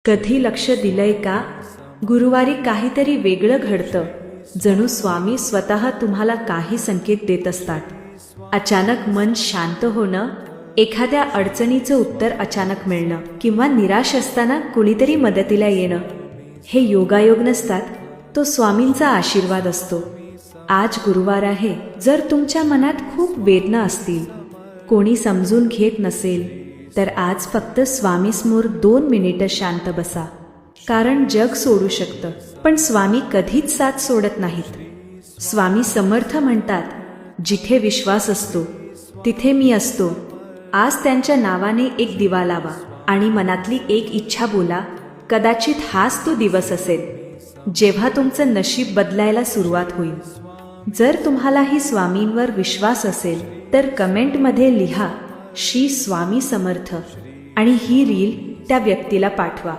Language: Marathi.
कधी लक्ष दिलंय का? गुरुवारी काहीतरी वेगळं घडतं. जणू स्वामी स्वतः तुम्हाला काही संकेत देत असतात. अचानक मन शांत होणं, एखाद्या अडचणीचं उत्तर अचानक मिळणं, किंवा निराश असताना कुणीतरी मदतीला येणं. हे योगायोग नसतात, तो स्वामींचा आशीर्वाद असतो. आज गुरुवार आहे. जर तुमच्या मनात खूप वेदना असतील, कोणी समजून घेत नसेल, तर आज फक्त स्वामीसमोर 2 मिनिटं शांत बसा. कारण जग सोडू शकतं, पण स्वामी कधीच साथ सोडत नाहीत. स्वामी समर्थ म्हणतात, जिथे विश्वास असतो तिथे मी असतो. आज त्यांच्या नावाने एक दिवा लावा आणि मनातली एक इच्छा बोला. कदाचित हाच तो दिवस असेल जेव्हा तुमचं नशीब बदलायला सुरुवात होईल. जर तुम्हालाही स्वामींवर विश्वास असेल तर कमेंटमध्ये लिहा, श्री स्वामी समर्थ, आणि ही रील त्या व्यक्तीला पाठवा.